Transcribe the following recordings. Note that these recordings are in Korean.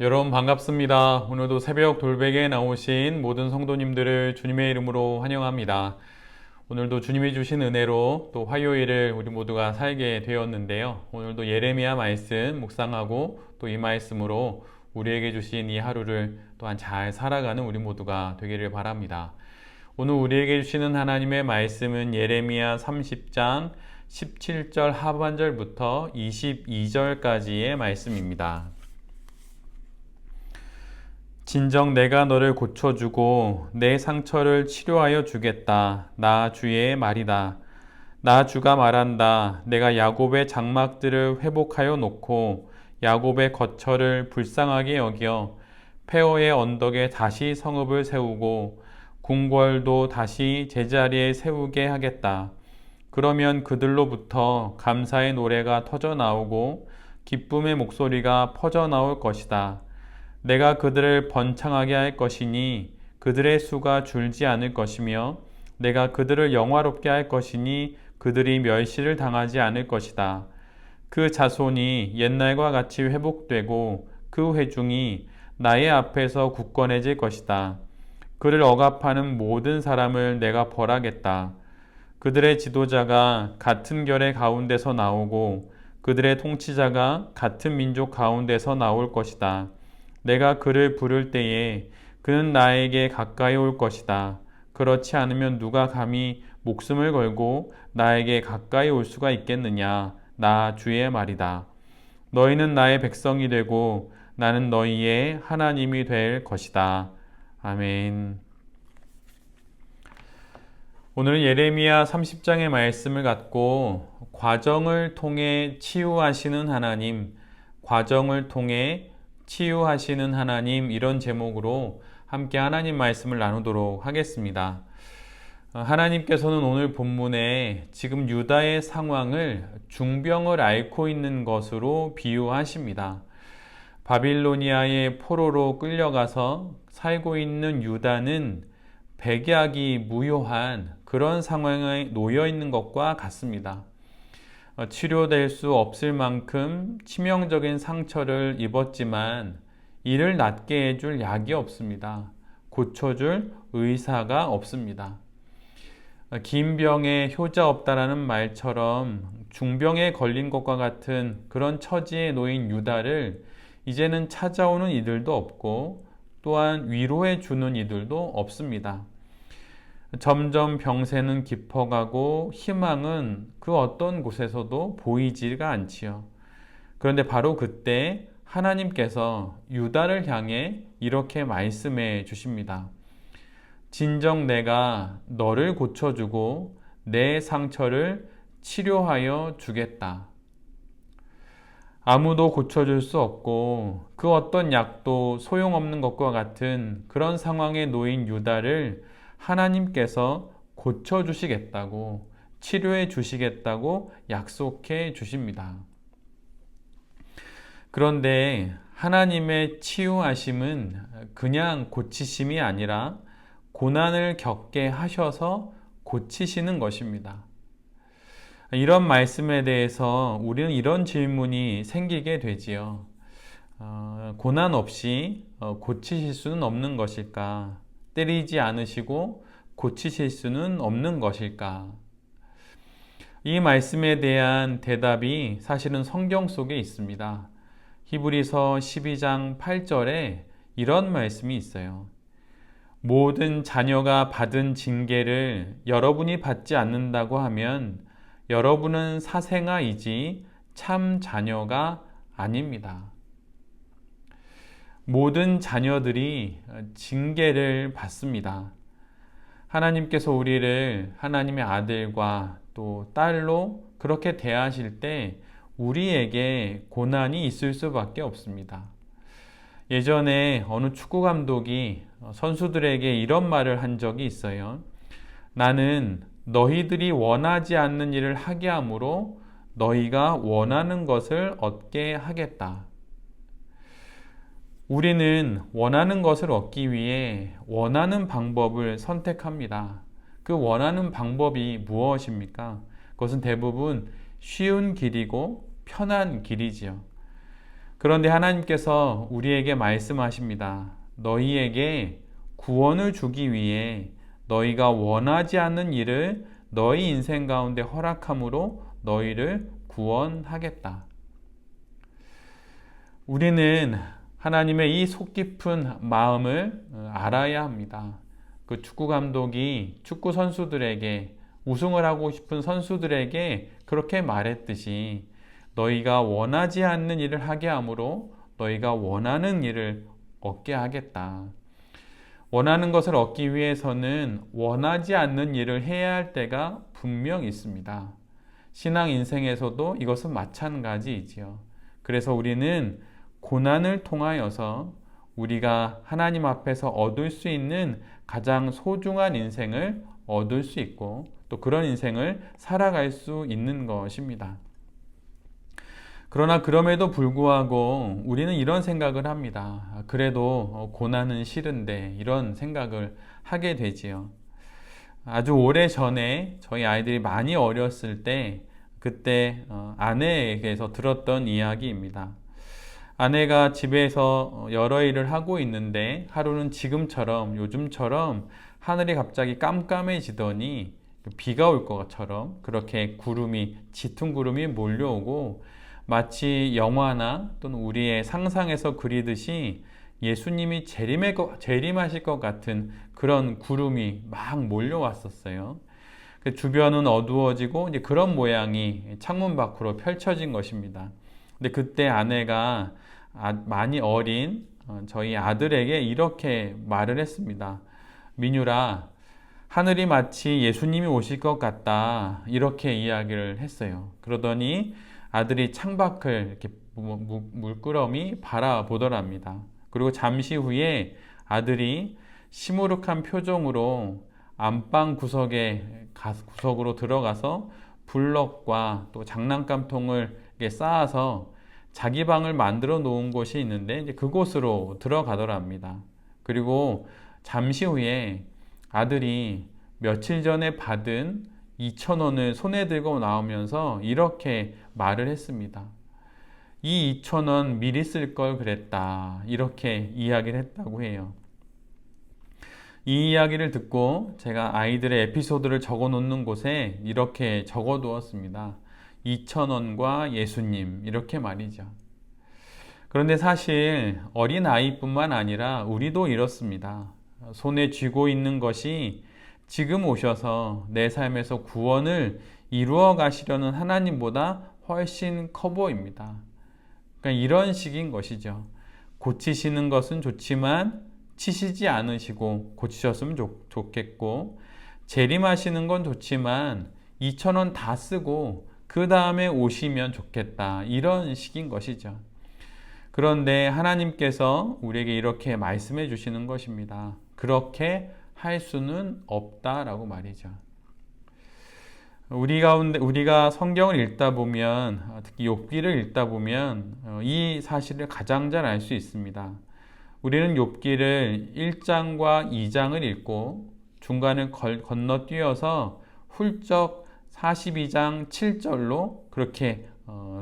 여러분 반갑습니다. 오늘도 새벽 돌베개에 나오신 모든 성도님들을 주님의 이름으로 환영합니다. 오늘도 주님이 주신 은혜로 또 화요일을 우리 모두가 살게 되었는데요. 오늘도 예레미야 말씀 묵상하고 또 이 말씀으로 우리에게 주신 이 하루를 또한 잘 살아가는 우리 모두가 되기를 바랍니다. 오늘 우리에게 주시는 하나님의 말씀은 예레미야 30장 17절 하반절부터 22절까지의 말씀입니다. 진정 내가 너를 고쳐주고 내 상처를 치료하여 주겠다. 나 주의 말이다. 나 주가 말한다. 내가 야곱의 장막들을 회복하여 놓고 야곱의 거처를 불쌍하게 여겨 페어의 언덕에 다시 성읍을 세우고 궁궐도 다시 제자리에 세우게 하겠다. 그러면 그들로부터 감사의 노래가 터져 나오고 기쁨의 목소리가 퍼져 나올 것이다. 내가 그들을 번창하게 할 것이니 그들의 수가 줄지 않을 것이며 내가 그들을 영화롭게 할 것이니 그들이 멸시를 당하지 않을 것이다. 그 자손이 옛날과 같이 회복되고 그 회중이 나의 앞에서 굳건해질 것이다. 그를 억압하는 모든 사람을 내가 벌하겠다. 그들의 지도자가 같은 결의 가운데서 나오고 그들의 통치자가 같은 민족 가운데서 나올 것이다. 내가 그를 부를 때에 그는 나에게 가까이 올 것이다. 그렇지 않으면 누가 감히 목숨을 걸고 나에게 가까이 올 수가 있겠느냐? 나 주의 말이다. 너희는 나의 백성이 되고 나는 너희의 하나님이 될 것이다. 아멘. 오늘은 예레미야 30장의 말씀을 갖고 과정을 통해 치유하시는 하나님, 과정을 통해 치유하시는 하나님, 이런 제목으로 함께 하나님 말씀을 나누도록 하겠습니다. 하나님께서는 오늘 본문에 지금 유다의 상황을 중병을 앓고 있는 것으로 비유하십니다. 바빌로니아의 포로로 끌려가서 살고 있는 유다는 백약이 무효한 그런 상황에 놓여 있는 것과 같습니다. 치료될 수 없을 만큼 치명적인 상처를 입었지만 이를 낫게 해줄 약이 없습니다. 고쳐줄 의사가 없습니다. 긴 병에 효자 없다라는 말처럼 중병에 걸린 것과 같은 그런 처지에 놓인 유다를 이제는 찾아오는 이들도 없고 또한 위로해 주는 이들도 없습니다. 점점 병세는 깊어가고 희망은 그 어떤 곳에서도 보이지가 않지요. 그런데 바로 그때 하나님께서 유다를 향해 이렇게 말씀해 주십니다. 진정 내가 너를 고쳐주고 내 상처를 치료하여 주겠다. 아무도 고쳐줄 수 없고 그 어떤 약도 소용없는 것과 같은 그런 상황에 놓인 유다를 하나님께서 고쳐주시겠다고, 치료해 주시겠다고 약속해 주십니다. 그런데 하나님의 치유하심은 그냥 고치심이 아니라 고난을 겪게 하셔서 고치시는 것입니다. 이런 말씀에 대해서 우리는 이런 질문이 생기게 되지요. 고난 없이 고치실 수는 없는 것일까? 때리지 않으시고 고치실 수는 없는 것일까? 이 말씀에 대한 대답이 사실은 성경 속에 있습니다. 히브리서 12장 8절에 이런 말씀이 있어요. 모든 자녀가 받은 징계를 여러분이 받지 않는다고 하면 여러분은 사생아이지 참 자녀가 아닙니다. 모든 자녀들이 징계를 받습니다. 하나님께서 우리를 하나님의 아들과 또 딸로 그렇게 대하실 때 우리에게 고난이 있을 수밖에 없습니다. 예전에 어느 축구 감독이 선수들에게 이런 말을 한 적이 있어요. 나는 너희들이 원하지 않는 일을 하게 함으로 너희가 원하는 것을 얻게 하겠다. 우리는 원하는 것을 얻기 위해 원하는 방법을 선택합니다. 그 원하는 방법이 무엇입니까? 그것은 대부분 쉬운 길이고 편한 길이지요. 그런데 하나님께서 우리에게 말씀하십니다. 너희에게 구원을 주기 위해 너희가 원하지 않는 일을 너희 인생 가운데 허락함으로 너희를 구원하겠다. 우리는 하나님의 이 속 깊은 마음을 알아야 합니다. 그 축구 감독이 축구 선수들에게, 우승을 하고 싶은 선수들에게 그렇게 말했듯이 너희가 원하지 않는 일을 하게 함으로 너희가 원하는 일을 얻게 하겠다. 원하는 것을 얻기 위해서는 원하지 않는 일을 해야 할 때가 분명 있습니다. 신앙 인생에서도 이것은 마찬가지이지요. 그래서 우리는 고난을 통하여서 우리가 하나님 앞에서 얻을 수 있는 가장 소중한 인생을 얻을 수 있고 또 그런 인생을 살아갈 수 있는 것입니다. 그러나 그럼에도 불구하고 우리는 이런 생각을 합니다. 그래도 고난은 싫은데, 이런 생각을 하게 되지요. 아주 오래 전에 저희 아이들이 많이 어렸을 때 그때 아내에게서 들었던 이야기입니다. 아내가 집에서 여러 일을 하고 있는데 하루는 지금처럼, 요즘처럼 하늘이 갑자기 깜깜해지더니 비가 올 것처럼 그렇게 짙은 구름이 몰려오고 마치 영화나 또는 우리의 상상에서 그리듯이 예수님이 재림하실 것 같은 그런 구름이 막 몰려왔었어요. 주변은 어두워지고 이제 그런 모양이 창문 밖으로 펼쳐진 것입니다. 근데 그때 아내가 많이 어린 저희 아들에게 이렇게 말을 했습니다. 민유라, 하늘이 마치 예수님이 오실 것 같다. 이렇게 이야기를 했어요. 그러더니 아들이 창밖을 이렇게 물끄러미 바라보더랍니다. 그리고 잠시 후에 아들이 시무룩한 표정으로 안방 구석으로 들어가서 블럭과 또 장난감통을 쌓아서 자기 방을 만들어 놓은 곳이 있는데 이제 그곳으로 들어가더랍니다. 그리고 잠시 후에 아들이 며칠 전에 받은 2,000원을 손에 들고 나오면서 이렇게 말을 했습니다. 이 2,000원 미리 쓸 걸 그랬다. 이렇게 이야기를 했다고 해요. 이 이야기를 듣고 제가 아이들의 에피소드를 적어 놓는 곳에 이렇게 적어 두었습니다. 2,000원과 예수님, 이렇게 말이죠. 그런데 사실 어린 아이뿐만 아니라 우리도 이렇습니다. 손에 쥐고 있는 것이 지금 오셔서 내 삶에서 구원을 이루어 가시려는 하나님보다 훨씬 커 보입니다. 그러니까 이런 식인 것이죠. 고치시는 것은 좋지만 치시지 않으시고 고치셨으면 좋겠고, 재림하시는 건 좋지만 2,000원 다 쓰고 그 다음에 오시면 좋겠다. 이런 식인 것이죠. 그런데 하나님께서 우리에게 이렇게 말씀해 주시는 것입니다. 그렇게 할 수는 없다라고 말이죠. 우리가 성경을 읽다 보면, 특히 욥기를 읽다 보면 이 사실을 가장 잘 알 수 있습니다. 우리는 욥기를 1장과 2장을 읽고 중간을 건너뛰어서 훌쩍 42장 7절로 그렇게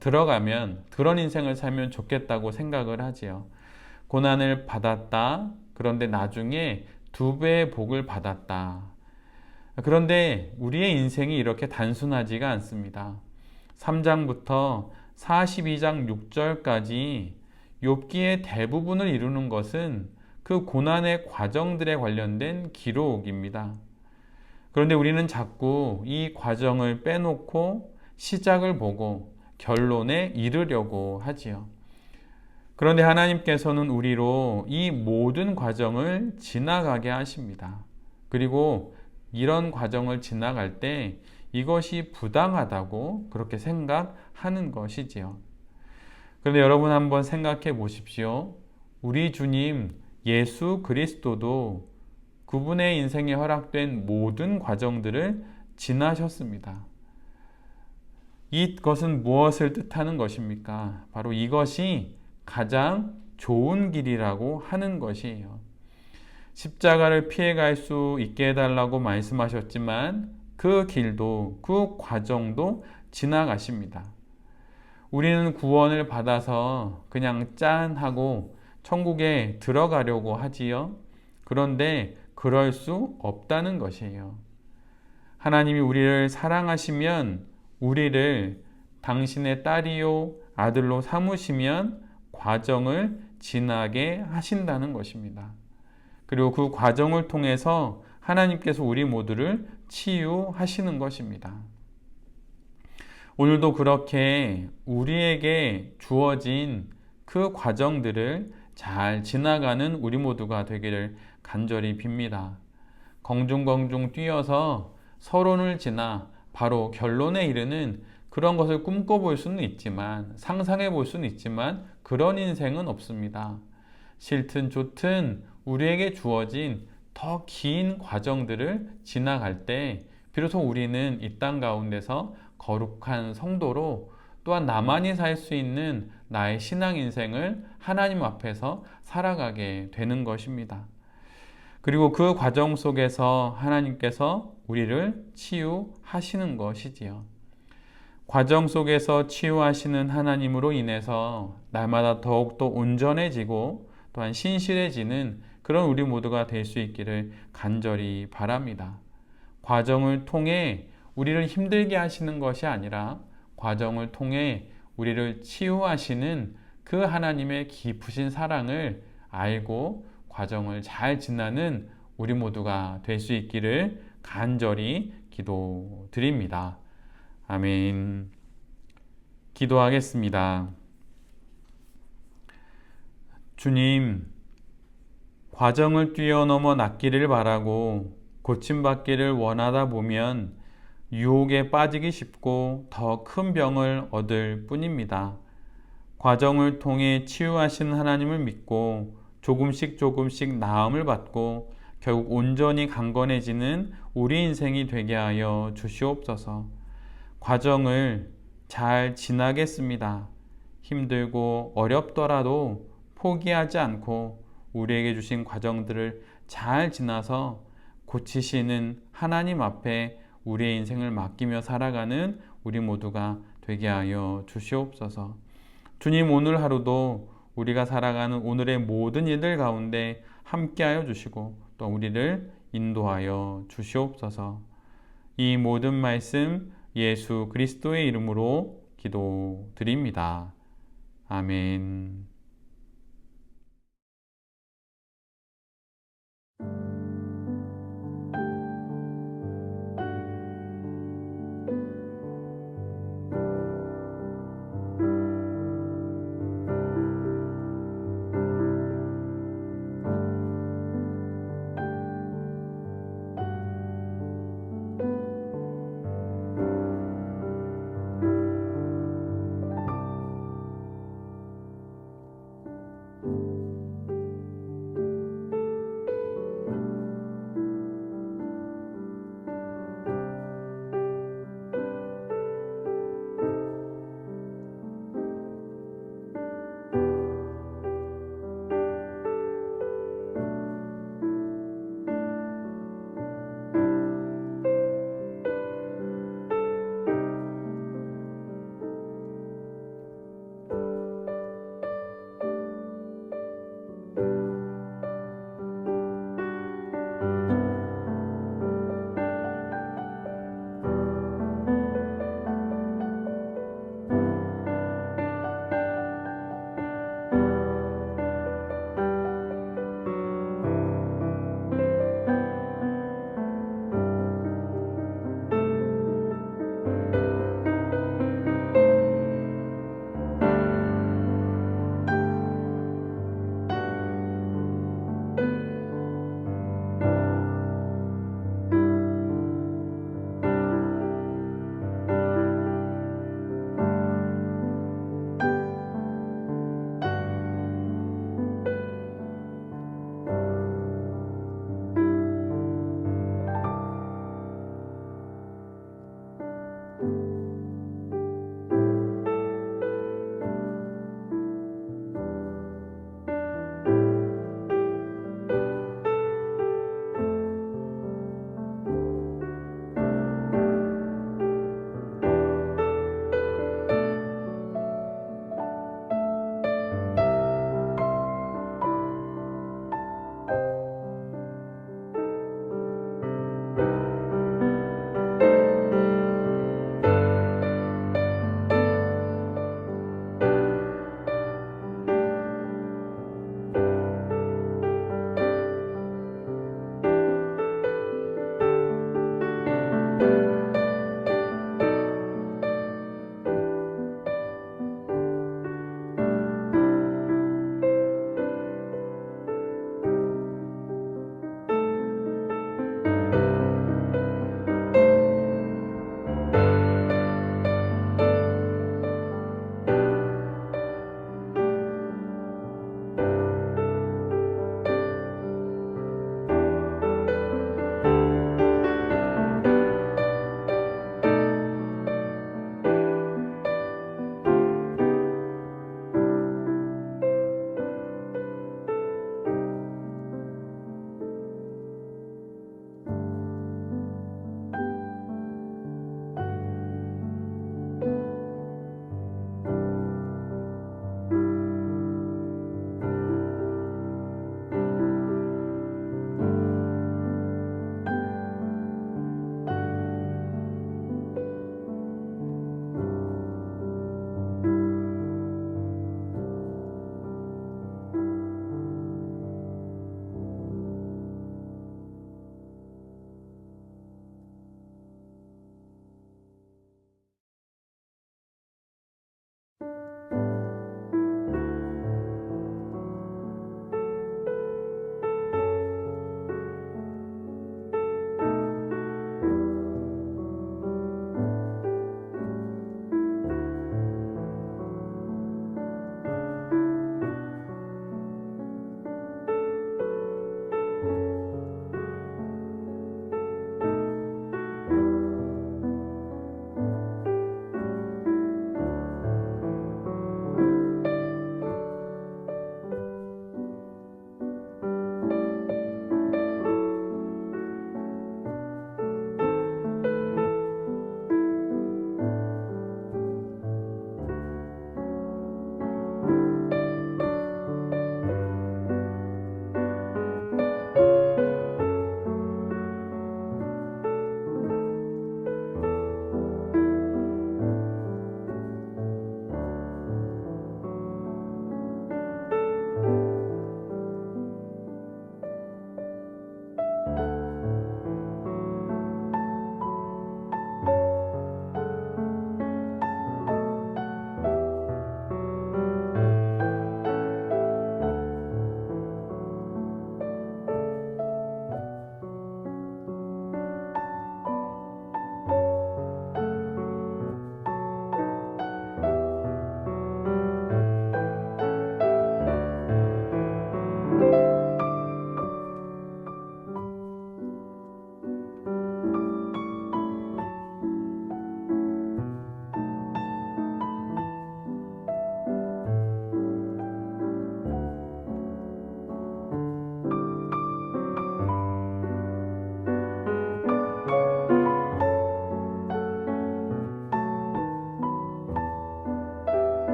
들어가면 그런 인생을 살면 좋겠다고 생각을 하지요. 고난을 받았다. 그런데 나중에 2배의 복을 받았다. 그런데 우리의 인생이 이렇게 단순하지가 않습니다. 3장부터 42장 6절까지 욥기의 대부분을 이루는 것은 그 고난의 과정들에 관련된 기록입니다. 그런데 우리는 자꾸 이 과정을 빼놓고 시작을 보고 결론에 이르려고 하지요. 그런데 하나님께서는 우리로 이 모든 과정을 지나가게 하십니다. 그리고 이런 과정을 지나갈 때 이것이 부당하다고 그렇게 생각하는 것이지요. 그런데 여러분 한번 생각해 보십시오. 우리 주님 예수 그리스도도 그분의 인생에 허락된 모든 과정들을 지나셨습니다. 이것은 무엇을 뜻하는 것입니까? 바로 이것이 가장 좋은 길이라고 하는 것이에요. 십자가를 피해갈 수 있게 해달라고 말씀하셨지만 그 길도, 그 과정도 지나가십니다. 우리는 구원을 받아서 그냥 짠 하고 천국에 들어가려고 하지요. 그런데 그럴 수 없다는 것이에요. 하나님이 우리를 사랑하시면 우리를 당신의 딸이요 아들로 삼으시면 과정을 지나게 하신다는 것입니다. 그리고 그 과정을 통해서 하나님께서 우리 모두를 치유하시는 것입니다. 오늘도 그렇게 우리에게 주어진 그 과정들을 잘 지나가는 우리 모두가 되기를 간절히 빕니다. 공중공중 뛰어서 서론을 지나 바로 결론에 이르는 그런 것을 꿈꿔볼 수는 있지만, 상상해 볼 수는 있지만 그런 인생은 없습니다. 싫든 좋든 우리에게 주어진 더 긴 과정들을 지나갈 때 비로소 우리는 이 땅 가운데서 거룩한 성도로, 또한 나만이 살 수 있는 나의 신앙 인생을 하나님 앞에서 살아가게 되는 것입니다. 그리고 그 과정 속에서 하나님께서 우리를 치유하시는 것이지요. 과정 속에서 치유하시는 하나님으로 인해서 날마다 더욱더 온전해지고 또한 신실해지는 그런 우리 모두가 될 수 있기를 간절히 바랍니다. 과정을 통해 우리를 힘들게 하시는 것이 아니라 과정을 통해 우리를 치유하시는 그 하나님의 깊으신 사랑을 알고 과정을 잘 지나는 우리 모두가 될 수 있기를 간절히 기도드립니다. 아멘. 기도하겠습니다. 주님, 과정을 뛰어넘어 낫기를 바라고 고침받기를 원하다 보면 유혹에 빠지기 쉽고 더 큰 병을 얻을 뿐입니다. 과정을 통해 치유하시는 하나님을 믿고 조금씩 나음을 받고 결국 온전히 강건해지는 우리 인생이 되게 하여 주시옵소서. 과정을 잘 지나겠습니다. 힘들고 어렵더라도 포기하지 않고 우리에게 주신 과정들을 잘 지나서 고치시는 하나님 앞에 우리의 인생을 맡기며 살아가는 우리 모두가 되게 하여 주시옵소서. 주님, 오늘 하루도 우리가 살아가는 오늘의 모든 일들 가운데 함께하여 주시고 또 우리를 인도하여 주시옵소서. 이 모든 말씀 예수 그리스도의 이름으로 기도드립니다. 아멘.